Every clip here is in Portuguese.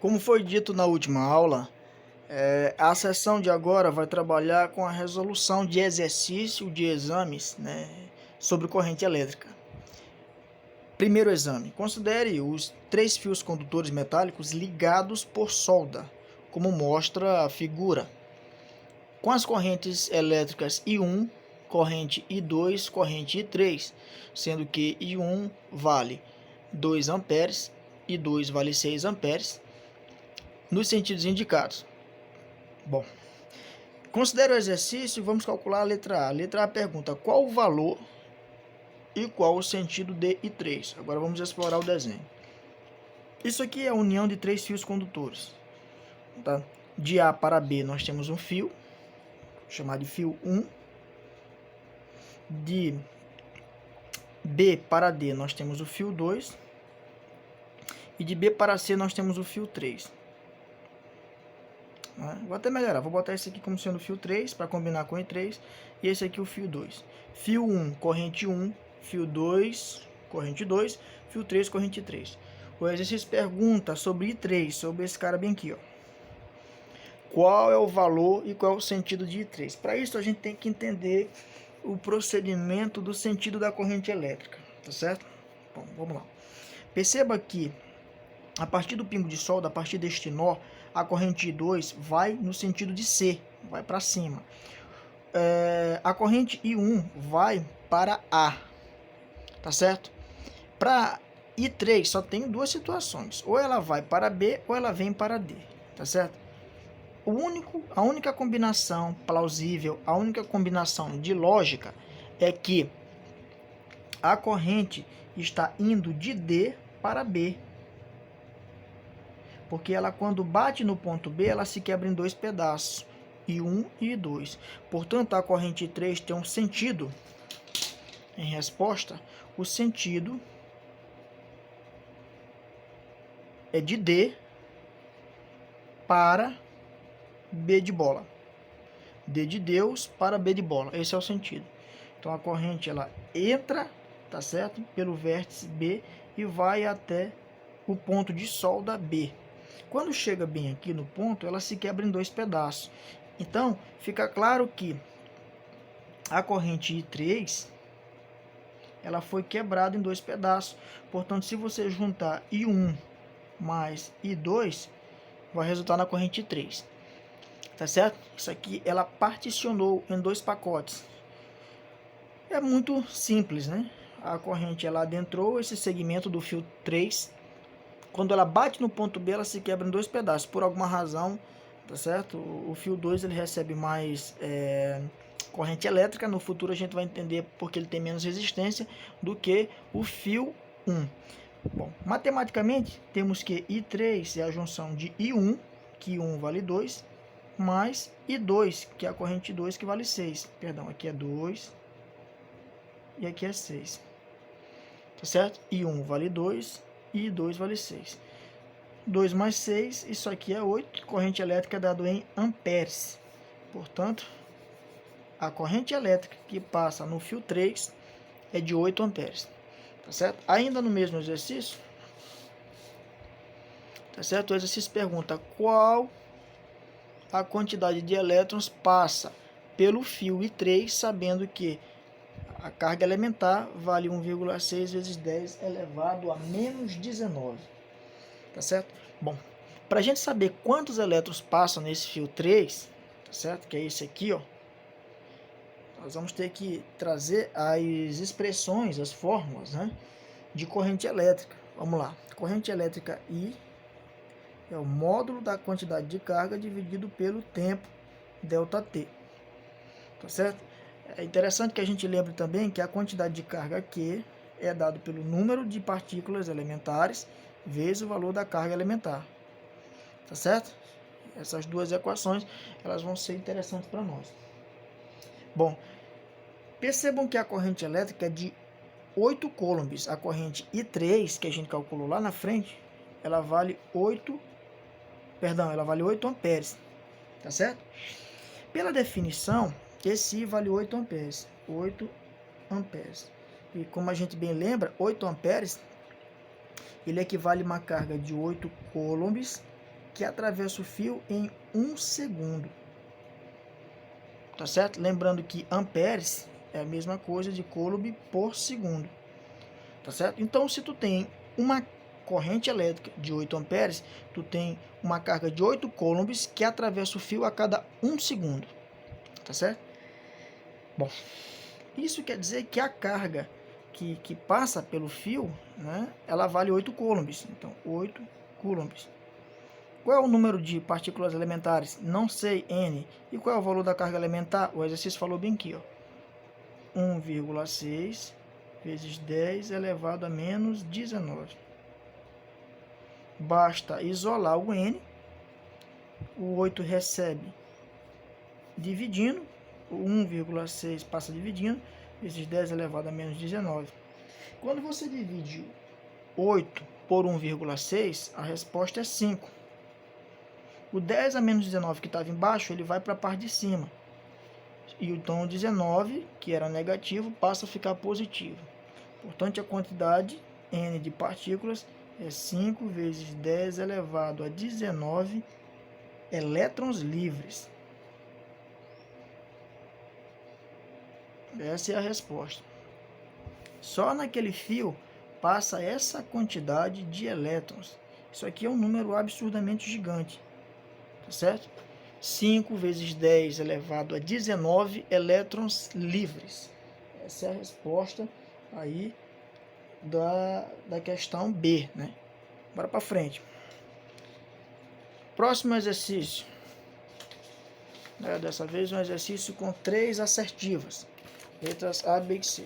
Como foi dito na última aula, a sessão de agora vai trabalhar com a resolução de exercício de exames, sobre corrente elétrica. Primeiro exame. Considere os 3 fios condutores metálicos ligados por solda, como mostra a figura, com as correntes elétricas I1, corrente I2, corrente I3, sendo que I1 vale 2 amperes, I2 vale 6 amperes, nos sentidos indicados. Bom, considere o exercício e vamos calcular a letra A. A letra A pergunta qual o valor e qual o sentido de I3. Agora vamos explorar o desenho. Isso aqui é a união de 3 fios condutores. Tá? De A para B nós temos um fio, chamado de fio 1. De B para D nós temos o fio 2. E de B para C nós temos o fio 3. Vou até melhorar, vou botar esse aqui como sendo o fio 3 para combinar com o I3 e esse aqui o fio 2. Fio 1, corrente 1, fio 2, corrente 2, fio 3, corrente 3. O exercício pergunta sobre I3, sobre esse cara bem aqui, ó. Qual é o valor e qual é o sentido de I3? Para isso a gente tem que entender o procedimento do sentido da corrente elétrica, tá certo? Bom, vamos lá. Perceba que a partir do pingo de solda, a partir deste nó, a corrente I2 vai no sentido de C, vai para cima. A corrente I1 vai para A, tá certo? Para I3 só tem duas situações, ou ela vai para B ou ela vem para D, tá certo? A única combinação plausível, a única combinação de lógica é que a corrente está indo de D para B. Porque ela, quando bate no ponto B, ela se quebra em 2 pedaços, I1 e I2. Portanto, a corrente I3 tem um sentido. Em resposta, o sentido é de D para B de bola. D de Deus para B de bola. Esse é o sentido. Então, a corrente ela entra, tá certo? Pelo vértice B e vai até o ponto de solda B. Quando chega bem aqui no ponto, ela se quebra em 2 pedaços. Então, fica claro que a corrente I3 ela foi quebrada em 2 pedaços. Portanto, se você juntar I1 mais I2, vai resultar na corrente I3. Tá certo? Isso aqui ela particionou em 2 pacotes. É muito simples, né? A corrente ela adentrou esse segmento do fio 3. Quando ela bate no ponto B, ela se quebra em 2 pedaços. Por alguma razão, tá certo? O fio 2 ele recebe mais corrente elétrica. No futuro a gente vai entender porque ele tem menos resistência do que o fio 1. Bom, matematicamente, temos que I3 é a junção de I1, que 1 vale 2, mais I2, que é a corrente 2, que vale 6. Perdão, aqui é 2 e aqui é 6. Tá certo? I1 vale 2. E 2 vale 6. 2 mais 6, isso aqui é 8. Corrente elétrica é dado em amperes. Portanto, a corrente elétrica que passa no fio 3 é de 8 amperes. Tá certo? Ainda no mesmo exercício, tá certo? O exercício pergunta qual a quantidade de elétrons passa pelo fio I3, sabendo que a carga elementar vale 1,6 vezes 10 elevado a menos 19. Tá certo? Bom, para a gente saber quantos elétrons passam nesse fio 3, tá certo? Que é esse aqui, ó. Nós vamos ter que trazer as expressões, as fórmulas, né? De corrente elétrica. Vamos lá. Corrente elétrica I é o módulo da quantidade de carga dividido pelo tempo, ΔT. Tá certo? É interessante que a gente lembre também que a quantidade de carga Q é dado pelo número de partículas elementares vezes o valor da carga elementar. Tá certo? Essas duas equações elas vão ser interessantes para nós. Bom, percebam que a corrente elétrica é de 8 coulombs. A corrente I3, que a gente calculou lá na frente, ela vale 8 amperes. Tá certo? Pela definição, esse I vale 8 amperes. 8 amperes. E como a gente bem lembra, 8 amperes ele equivale a uma carga de 8 coulombs que atravessa o fio em 1 segundo. Tá certo? Lembrando que amperes é a mesma coisa de coulomb por segundo. Tá certo? Então, se tu tem uma corrente elétrica de 8 amperes, tu tem uma carga de 8 coulombs que atravessa o fio a cada 1 segundo. Tá certo? Bom, isso quer dizer que a carga que passa pelo fio, né, ela vale 8 coulombs. Então, 8 coulombs. Qual é o número de partículas elementares? Não sei, N. E qual é o valor da carga elementar? O exercício falou bem aqui, ó. 1,6 vezes 10 elevado a menos 19. Basta isolar o N. O 8 recebe dividindo. O 1,6 passa dividindo. Vezes 10 elevado a menos 19. Quando você divide 8 por 1,6, a resposta é 5. O 10 a menos 19 que estava embaixo, ele vai para a parte de cima. E então o 19, que era negativo, passa a ficar positivo. Portanto, a quantidade N de partículas é 5 vezes 10 elevado a 19 elétrons livres. Essa é a resposta. Só naquele fio passa essa quantidade de elétrons. Isso aqui é um número absurdamente gigante. Tá certo? 5 vezes 10 elevado a 19 elétrons livres. Essa é a resposta aí da questão B, né? Bora para frente. Próximo exercício. Dessa vez um exercício com 3 assertivas. Letras A, B e C.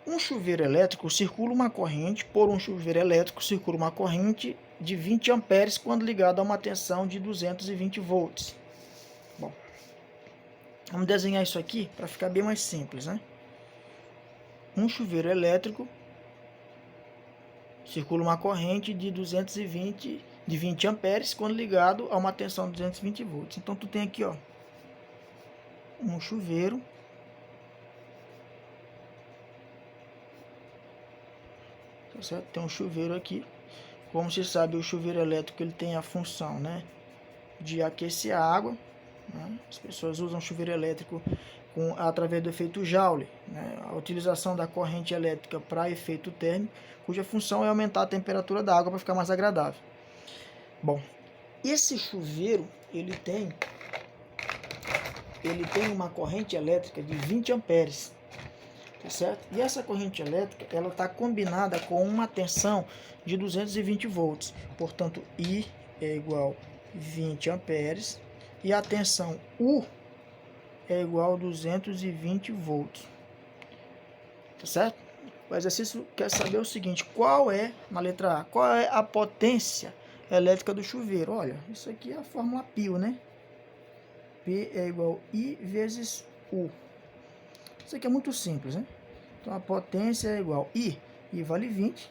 Um chuveiro elétrico circula uma corrente, por um chuveiro elétrico circula uma corrente de 20 amperes quando ligado a uma tensão de 220 volts. Bom, vamos desenhar isso aqui para ficar bem mais simples, né? Um chuveiro elétrico circula uma corrente de 20 amperes quando ligado a uma tensão de 220 volts. Então tu tem aqui, ó, um chuveiro certo? Tem um chuveiro aqui. Como se sabe, o chuveiro elétrico ele tem a função, né, de aquecer a água, né? As pessoas usam chuveiro elétrico através do efeito Joule, né? A utilização da corrente elétrica para efeito térmico, cuja função é aumentar a temperatura da água para ficar mais agradável. Bom, esse chuveiro ele tem uma corrente elétrica de 20 amperes. Tá certo? E essa corrente elétrica ela está combinada com uma tensão de 220 volts. Portanto, I é igual a 20 amperes e a tensão U é igual a 220 volts. Tá certo? O exercício quer saber o seguinte: qual é, na letra A, qual é a potência elétrica do chuveiro? Olha, isso aqui é a fórmula π, né? P é igual a I vezes U. Isso aqui é muito simples, né? Então a potência é igual a I vale 20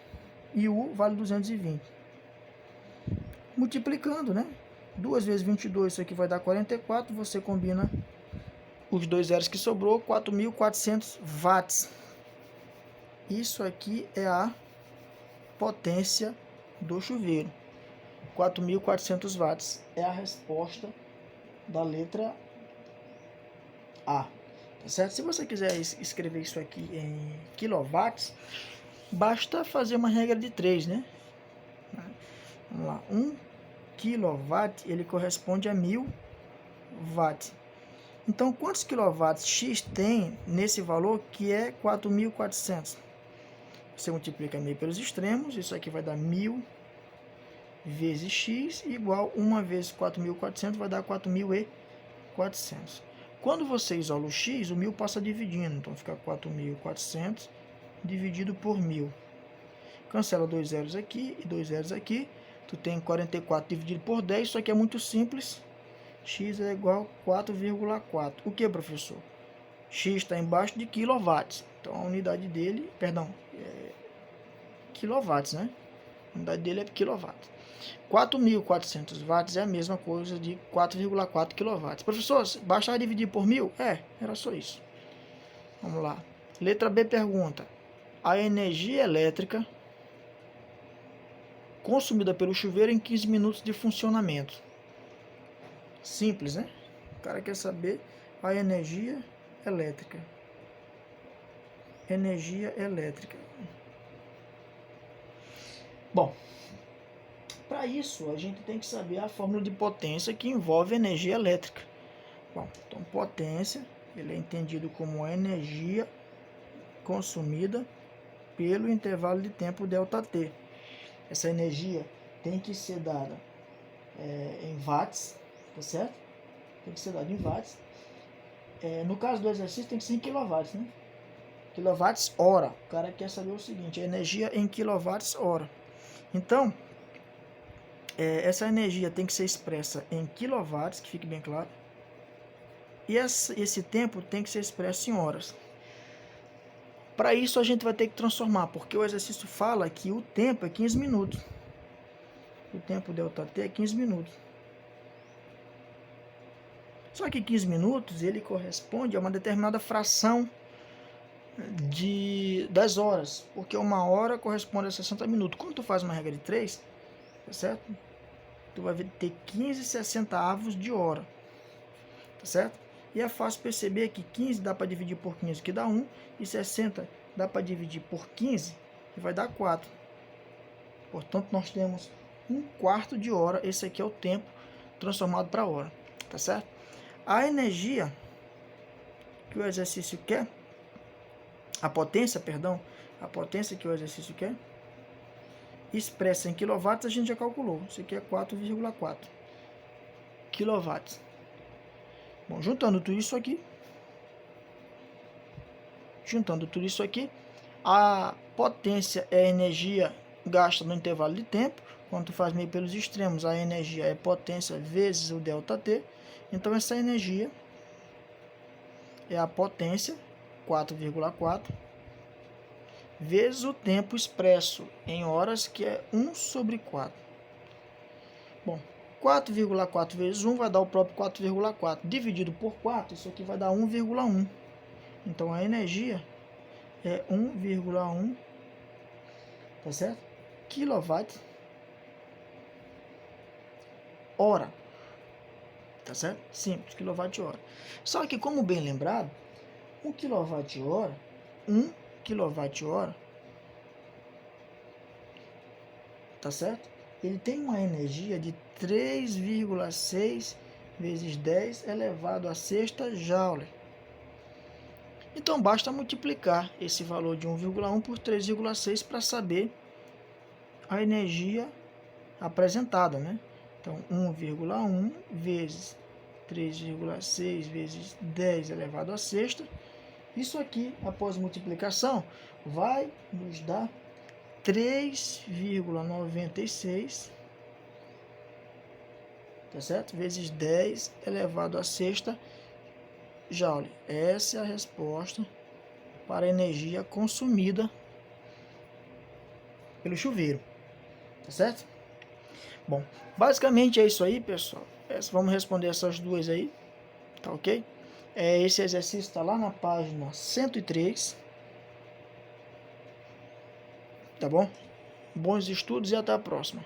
e U vale 220. Multiplicando, né? 2 vezes 22, isso aqui vai dar 44. Você combina os dois zeros que sobrou, 4.400 watts. Isso aqui é a potência do chuveiro. 4.400 watts é a resposta da letra A. Tá certo? Se você quiser escrever isso aqui em quilowatts, basta fazer uma regra de 3, né? Vamos lá. 1 kW ele corresponde a 1000 watts. Então, quantos quilowatts X tem nesse valor que é 4.400? Você multiplica 1000 pelos extremos, isso aqui vai dar 1000 vezes X igual 1 vezes 4.400 vai dar 4.400. Quando você isola o X, o 1000 passa dividindo, então fica 4.400 dividido por 1000. Cancela 2 zeros aqui e 2 zeros aqui. Tu tem 44 dividido por 10, isso aqui é muito simples. X é igual a 4,4. O que, professor? X está embaixo de quilowatts. Então a unidade dele, quilowatts, né? A unidade dele é quilowatt. 4.400 watts é a mesma coisa de 4,4 kW. Professor, baixar e dividir por 1000? Era só isso. Vamos lá. Letra B pergunta: a energia elétrica consumida pelo chuveiro em 15 minutos de funcionamento. Simples, né? O cara quer saber a energia elétrica. Energia elétrica. Bom, para isso a gente tem que saber a fórmula de potência que envolve energia elétrica. Bom, então potência, ele é entendido como a energia consumida pelo intervalo de tempo ΔT. Essa energia tem que ser dada em watts, tá certo? Tem que ser dada em watts. No caso do exercício tem que ser em quilowatts, né? Quilowatts hora. O cara quer saber o seguinte, a energia em quilowatts hora. Então, essa energia tem que ser expressa em quilowatts, que fique bem claro. E esse tempo tem que ser expresso em horas. Para isso a gente vai ter que transformar, porque o exercício fala que o tempo é 15 minutos. O tempo ΔT é 15 minutos. Só que 15 minutos ele corresponde a uma determinada fração das horas, porque uma hora corresponde a 60 minutos. Quando tu faz uma regra de 3, tá certo? Tu vai ter 15/60 de hora, tá certo? E é fácil perceber que 15 dá para dividir por 15, que dá 1, e 60 dá para dividir por 15, que vai dar 4. Portanto, nós temos 1/4 de hora, esse aqui é o tempo transformado para hora, tá certo? A energia que o exercício quer, a potência que o exercício quer, expressa em quilowatts, a gente já calculou. Isso aqui é 4,4 quilowatts. Bom, juntando tudo isso aqui, a potência é a energia gasta no intervalo de tempo. Quando tu faz meio pelos extremos, a energia é potência vezes o ΔT. Então, essa energia é a potência, 4,4, vezes o tempo expresso em horas, que é 1/4. Bom, 4,4 vezes 1 vai dar o próprio 4,4. Dividido por 4, isso aqui vai dar 1,1. Então, a energia é 1,1, tá certo? Quilowatt hora. Tá certo? Simples, quilowatt-hora. Só que, como bem lembrado, 1 kWh, tá certo? Ele tem uma energia de 3,6 vezes 10 elevado a sexta joule. Então, basta multiplicar esse valor de 1,1 por 3,6 para saber a energia apresentada, né? Então, 1,1 vezes 3,6 vezes 10 elevado a sexta. Isso aqui, após multiplicação, vai nos dar 3,96, tá certo? Vezes 10 elevado a sexta joule. Essa é a resposta para a energia consumida pelo chuveiro, tá certo? Bom, basicamente é isso aí, pessoal. Vamos responder essas duas aí, tá ok? Esse exercício está lá na página 103, tá bom? Bons estudos e até a próxima.